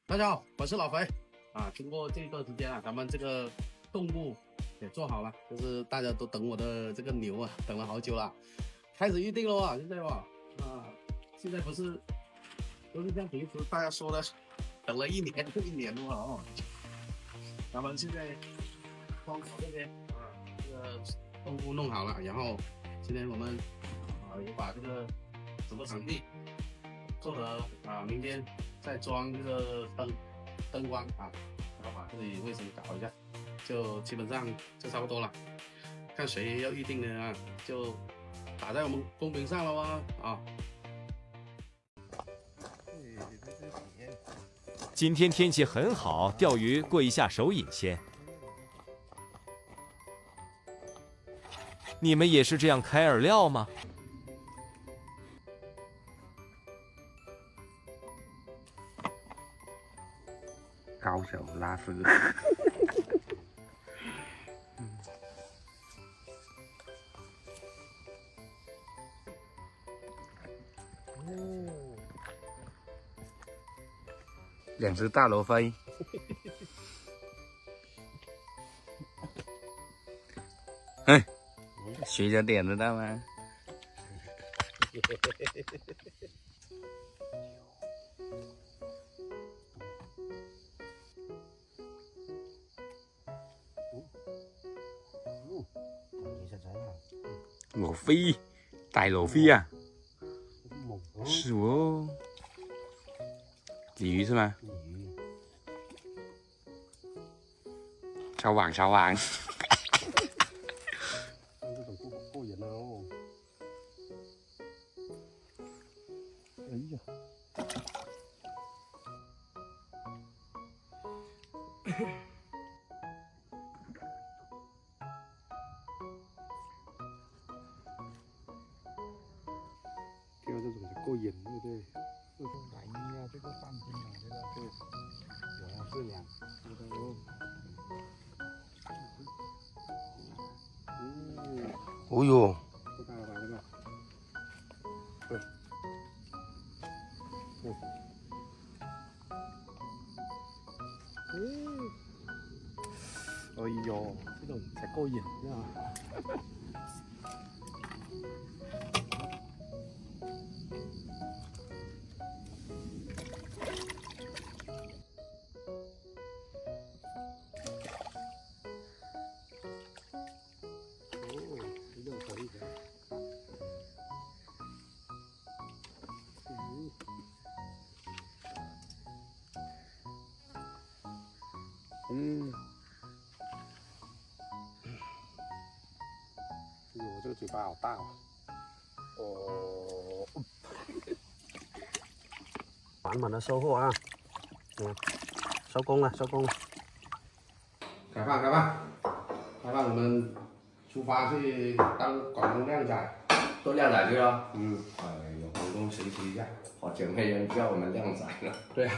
大家好，我是老肥啊。经过这一段时间啊，咱们这个动物也做好了，就是大家都等我的这个牛啊，等了好久了，开始预定了啊，现在吧啊，现在不是像平时大家说的，等了一年就一年了哦。咱们现在窗口这边啊，这个动物弄好了，然后今天我们也把这个整个场地做得明天再装这个灯光啊，然后把这里卫生搞一下，就基本上就差不多了。看谁要预定的啊，就打在我们公屏上了哇啊！今天天气很好，钓鱼过一下手瘾先。你们也是这样开饵料吗？高手拉丝。两只大罗非。嗯，学着点知道吗？罗非，大罗非啊！是哦，鲤鱼是吗？烧网，烧网。这种不过瘾了哦。哎呀！钓这种才过瘾，对不对？这个来呀，这个放心了，这个对，有了4两，这个哦。哦呦，不大了吧？这个，对，对，哎呦，这种才过瘾呀！嗯，哎呦，这个嘴巴好大哦！哦，满满的收获啊！收工了，收工了。开饭，开饭，开饭！我们出发去当广东靓仔。做靓仔去了。嗯，哎呦，广东学习一下，好久没人叫我们靓仔了。对啊，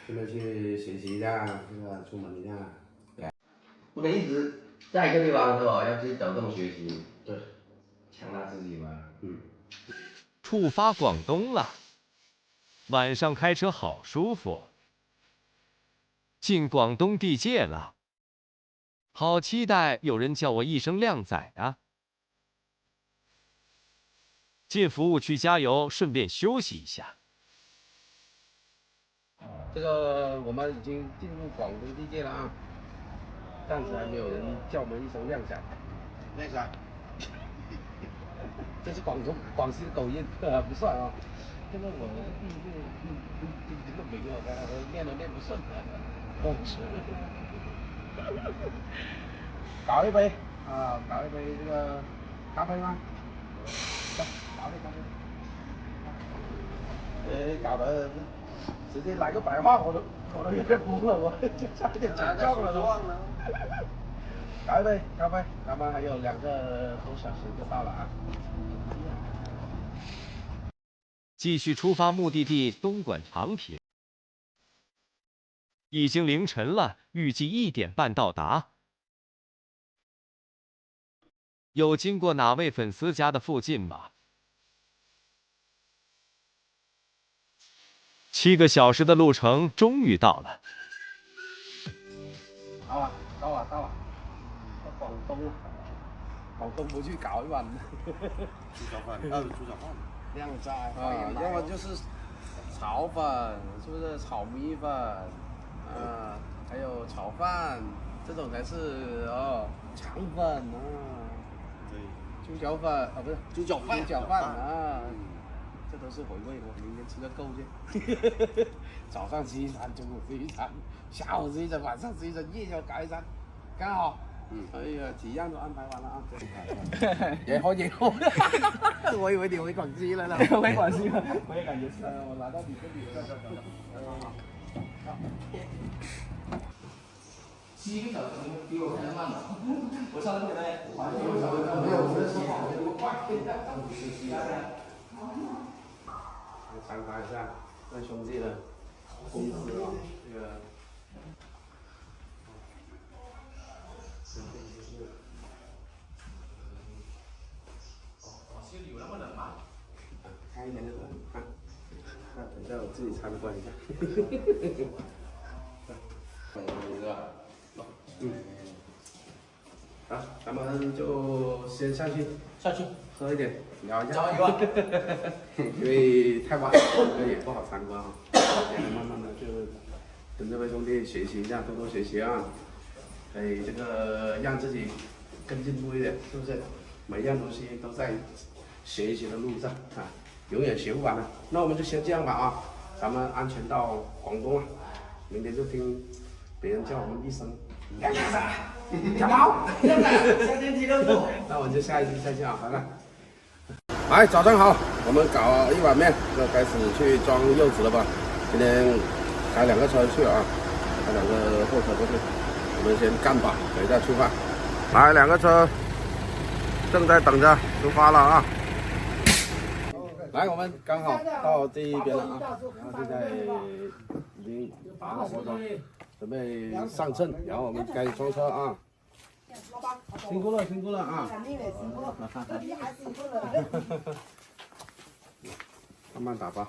顺便去学习一下，这个出门一下。不能一直在一个地方是吧？要去走动学习，对，强大自己嘛。嗯。出发广东了，晚上开车好舒服。进广东地界了，好期待有人叫我一声靓仔啊！进服务区加油，顺便休息一下。这个我们已经进入广东地界了啊，暂时还没有人叫我们一声靓仔。靓仔，这是广西的口音，不算啊。这个我第一次听个名哦，念都念不顺。搞一杯啊，搞一杯这个咖啡吗？走，搞杯咖啡。搞得直接来个白话，我都有点懵了，我差点讲撞了都。搞一杯咖啡，咱们还有2个多小时就到了啊。继续出发，目的地东莞长平。已经凌晨了，预计1点半到达。有经过哪位粉丝家的附近吗？ 7个小时的路程终于到了。到了，到广东了。广东不去搞一碗猪脚饭，猪脚饭，靓仔啊，要么就是炒粉，是不是炒米粉？还有炒饭，这种才是肠粉啊。对，猪脚粉啊，不是猪脚饭，猪脚饭啊，这都是回味，我明天吃个够去。早上吃一餐，中午吃一餐，下午吃一餐，晚上吃一餐，夜宵搞一餐，刚好。哎呀，几样都安排完了啊！也好，我以为你回广西了呢。回广西了，我也感觉是。我拿到你这里了。7个小时比我开的慢呢。我上次给他没有，我的手好这么快。参考一下那兄弟的公司啊，这个。心里有那么冷吗？开一点就冷，看，等下我自己参观一下。好，咱们就先下去喝一点，聊一下。因为太晚了，这个也不好参观啊。慢慢的就跟这位兄弟学习一下，多多学习啊。可以这个让自己更进步一点，是不是？每样东西都在学习的路上啊，永远学不完的。那我们就先这样吧啊，咱们安全到广东了，明天就听别人叫我们一声梁先生，小毛，下电梯了不？那我们就下一期再见啊，拜拜。来，早上好，我们搞一碗面，就开始去装柚子了吧？今天开2个车去啊，开2个货车过去。我们先干吧，等一下出发。来，2个车正在等着出发了啊！来，我们刚好到这一边了啊，然后现在已经打好火种，准备上阵，然后我们开始装车啊！辛苦了，辛苦了啊！慢慢打吧。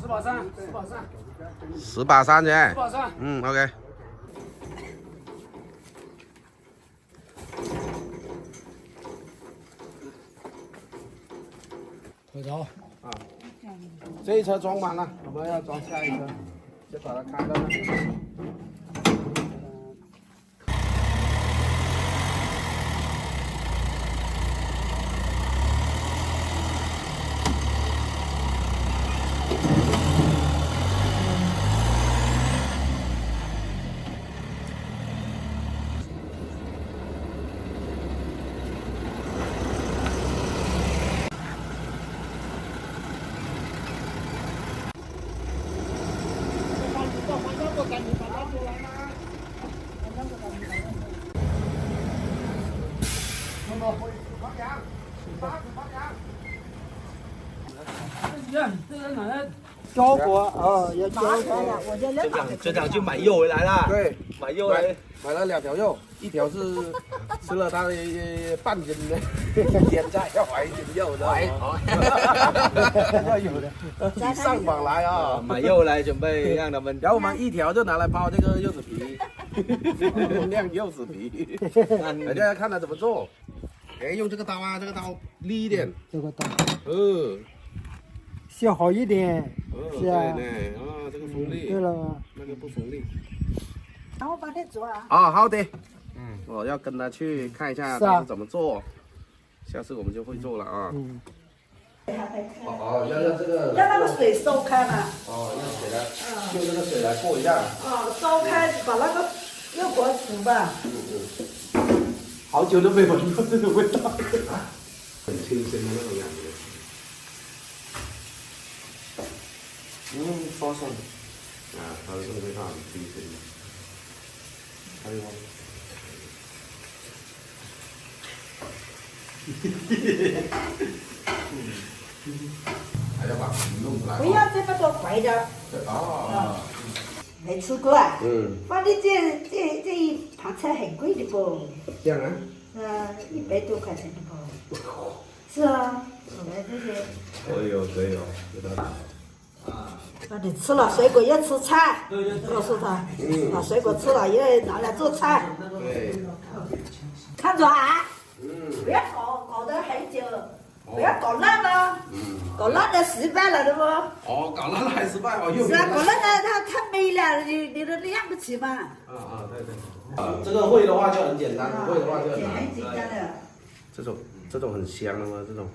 10把3，10把3，10把3去。10把3。OK。回头啊，这一车装满了，我们要装下一车，先把它开到那边。交国啊，要交国。这场就买肉回来了。对，买肉来，买了2条肉，一条是吃了它的半斤的天菜，要怀1斤肉的。要有的，上访来啊，买肉来准备让他们。然后我们1条就拿来包这个柚子皮，晾柚子皮。大家看他怎么做。哎，用这个刀啊，这个刀利一点。这个刀。削好一点。是啊。对呢，这个锋利。对了。那个不锋利。然后帮他做啊。好的。我要跟他去看一下他是怎么做，下次我们就会做了啊。要这个。让那个水收开嘛。用水来，用这个水来过一下。烧开，把那个肉果煮吧。好久都没闻过这种味道，很清新的那种感觉。刷上。它的这个味道很清新的。还有吗？还要把皮弄出来。不要这么多白的。啊。没吃过啊？放在这盘菜很贵的不？这样啊？ 100多块钱的不？是啊，我们这些。可以哦，可以哦，有道理。那你吃了水果要吃菜，告诉他，把水果吃了要拿来做菜。对。看着啊，不要搞得很久，不要搞烂了，搞烂了失败了，对不？哦，搞烂了还失败哦，又是啊，搞烂了它太美了，你都亮不起嘛。对对。这个会的话就很简单，会的话就很难。很简单的。这种很香的吗？这种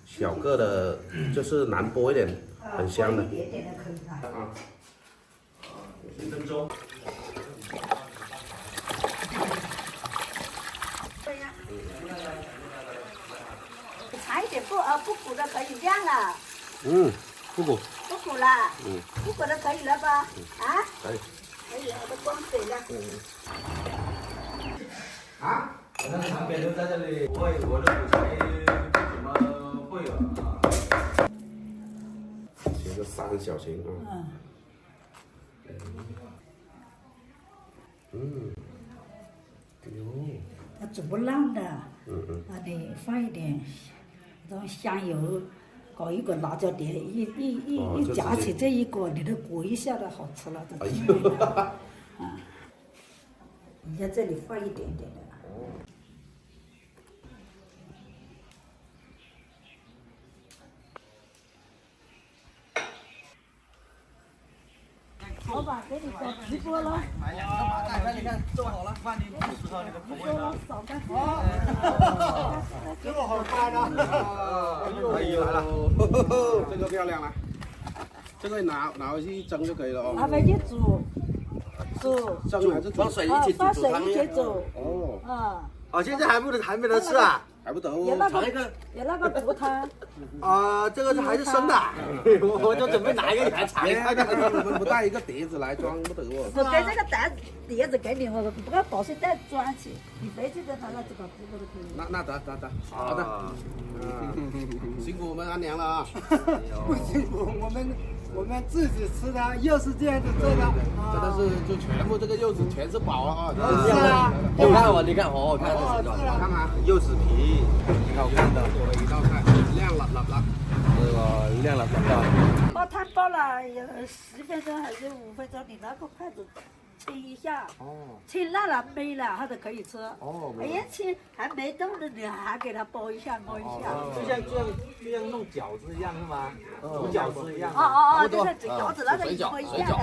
小个的，就是难剥一点，很香的。一点点的可以了。啊。10分钟。长一点不鼓的可以晾了。不鼓。不鼓了。不鼓的可以了吧？啊？可以。可以了，都光水了。啊？我那长边都在这里，我的补材怎么会了啊？写个3小形啊。它煮不烂的。你放一点这种香油，搞一个辣椒碟，一夹起这一锅，你都裹一下就好吃了，这真的。你在这里放一点点的。老板给你搞直播了。哎呀，干嘛快点看，做好了，饭你吃上你的口味了。少干。这么好看啊！哎呦，这个漂亮了，这个拿回去一蒸就可以了哦。拿回去煮，蒸还是放水一起煮？放水一起煮。哦。现在还没得吃啊？还不得有那个竹汤。这个还是生的，我就准备拿一个给他尝一下。我们不带一个碟子来装不得哦。我给这个碟子给你，我把保鲜袋装起，你回去再拿那几个直播都可以。那得，好的。辛苦我们阿娘了啊！不辛苦，我们自己吃的，又是这样子做的，真的是就全部这个柚子全是宝啊！是啊，你看好好看的，好看吗？柚子皮，挺好看的，做了一道菜，亮了，这个亮了煲汤煲了有10分钟还是5分钟，你拿个筷子清一下，清烂了没了，它就可以吃。哎呀，清还没动的，你还给它煲一下摸一下。就像弄饺子一样是吗？煮饺子一样。就是煮饺子那个一模一样的。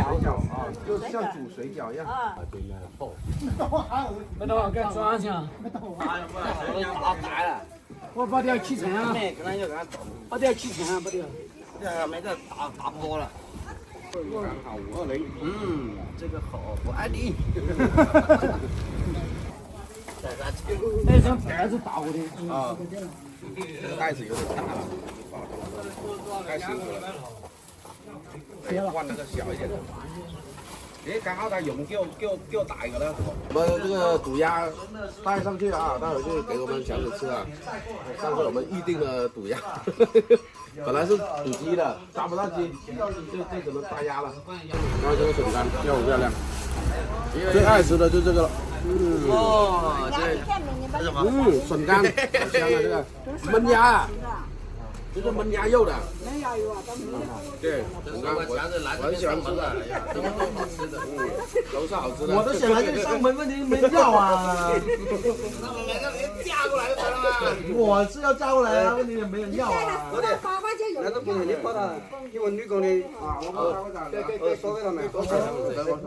就是像煮水饺一样。真的厚。没多少，给装上。打白了。我把掉7层啊！可能要给它把掉7层啊，把掉。没得打破了。刚好520。这个好，我爱你。那张牌子打我的。这个盖子有点大了，太辛苦了。换那个小一点的。刚好它油给我打一个了。我们这个煮鸭带上去啊，待会就给我们小姐吃啊。上次我们预定了煮鸭，本来是煮鸡的，杀不到鸡，就只能杀鸭了。然后这个笋干漂不漂亮？最爱吃的就这个了。笋干，好香啊！这个焖鸭啊，这是焖鸭肉的。焖鸭肉啊，对，笋干我很喜欢吃的，这么多好吃的，都是好吃的。我都想来这里上门，问题没要啊。那我们连嫁过来就得了嘛。我是要嫁过来啊，问题没人要啊。8块钱有。那都不是你发的，因为女工的啊，我说给他们。